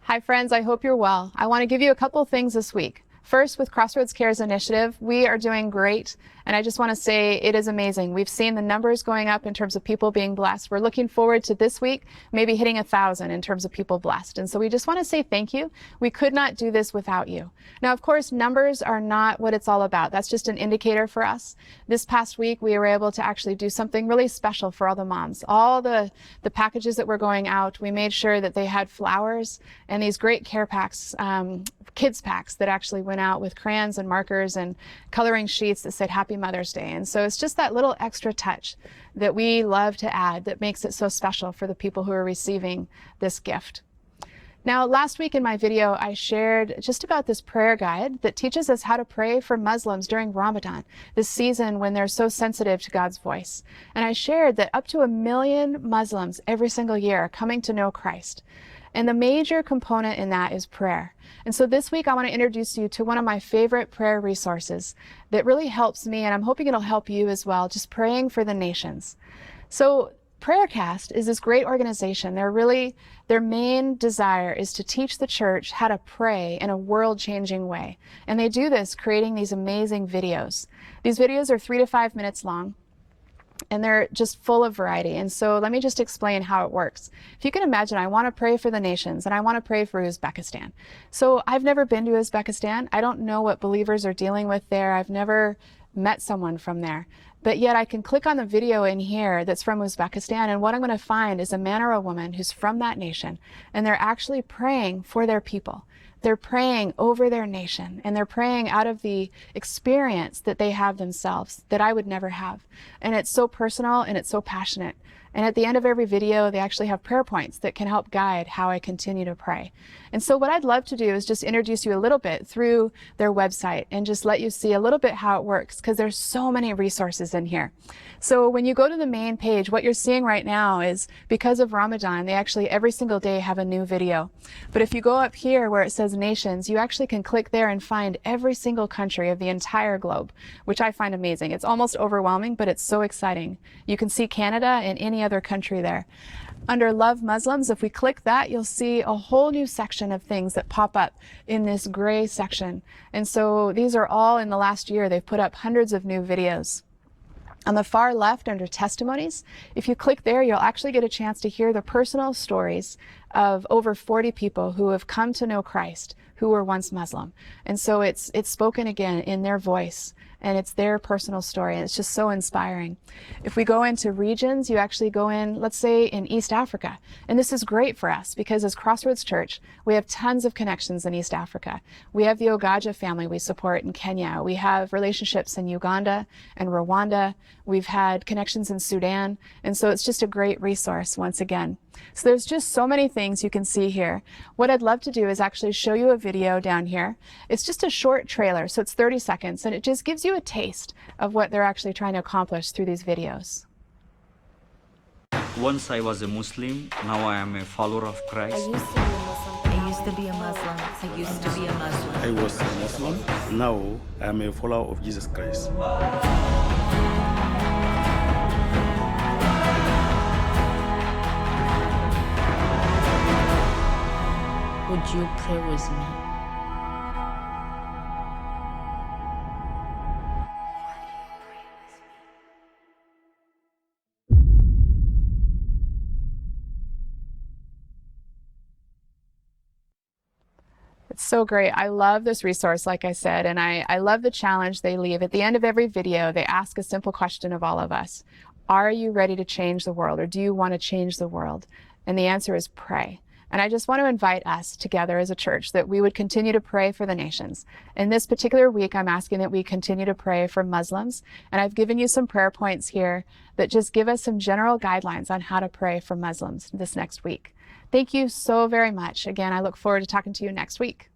Hi friends, I hope you're well. I want to give you a couple things this week. First, with Crossroads Cares initiative, we are doing great, and I just want to say it is amazing. We've seen the numbers going up in terms of people being blessed. We're looking forward to this week maybe hitting 1,000 in terms of people blessed, and so we just want to say thank you. We could not do this without you. Now, of course, numbers are not what it's all about. That's just an indicator for us. This past week, we were able to actually do something really special for all the moms. All the packages that were going out, we made sure that they had flowers and these great care packs, kids packs that actually went out with crayons and markers and coloring sheets that said Happy Mother's Day. And so it's just that little extra touch that we love to add that makes it so special for the people who are receiving this gift. Now, last week in my video, I shared just about this prayer guide that teaches us how to pray for Muslims during Ramadan, this season when they're so sensitive to God's voice. And I shared that up to 1 million Muslims every single year are coming to know Christ. And the major component in that is prayer. And so this week I want to introduce you to one of my favorite prayer resources that really helps me, and I'm hoping it'll help you as well, just praying for the nations. So Prayercast is this great organization. Their main desire is to teach the church how to pray in a world-changing way. And they do this creating these amazing videos. These videos are 3 to 5 minutes long, and they're just full of variety. And so let me just explain how it works. If you can imagine, I want to pray for the nations, and I want to pray for Uzbekistan. So I've never been to Uzbekistan. I don't know what believers are dealing with there. I've never met someone from there. But yet I can click on the video in here that's from Uzbekistan, and what I'm going to find is a man or a woman who's from that nation, and they're actually praying for their people. They're praying over their nation, and they're praying out of the experience that they have themselves that I would never have. And it's so personal and it's so passionate. And at the end of every video, they actually have prayer points that can help guide how I continue to pray. And so what I'd love to do is just introduce you a little bit through their website and just let you see a little bit how it works, because there's so many resources in here. So when you go to the main page, what you're seeing right now is because of Ramadan, they actually every single day have a new video. But if you go up here where it says nations, you actually can click there and find every single country of the entire globe, which I find amazing. It's almost overwhelming, but it's so exciting. You can see Canada and any other country there. Under Love Muslims, if we click that, you'll see a whole new section of things that pop up in this gray section. And so these are all in the last year. They've put up hundreds of new videos. On the far left, under Testimonies, if you click there, you'll actually get a chance to hear the personal stories of over 40 people who have come to know Christ, who were once Muslim. And so it's spoken again in their voice, and it's their personal story, and it's just so inspiring. If we go into regions, you actually go in, let's say, in East Africa. And this is great for us because as Crossroads Church, we have tons of connections in East Africa. We have the Ogaja family we support in Kenya. We have relationships in Uganda and Rwanda. We've had connections in Sudan. And so it's just a great resource once again. So there's just so many things you can see here. What I'd love to do is actually show you a video down here. It's just a short trailer, so it's 30 seconds, and it just gives you a taste of what they're actually trying to accomplish through these videos. Once I was a Muslim, now I am a follower of Christ. I used to be a Muslim. I used to be a Muslim. I was a Muslim. Now I am a follower of Jesus Christ. Would you pray with me? It's so great. I love this resource, like I said, and I love the challenge they leave. At the end of every video, they ask a simple question of all of us. Are you ready to change the world, or do you want to change the world? And the answer is pray. And I just want to invite us together as a church that we would continue to pray for the nations. In this particular week, I'm asking that we continue to pray for Muslims. And I've given you some prayer points here that just give us some general guidelines on how to pray for Muslims this next week. Thank you so very much. Again, I look forward to talking to you next week.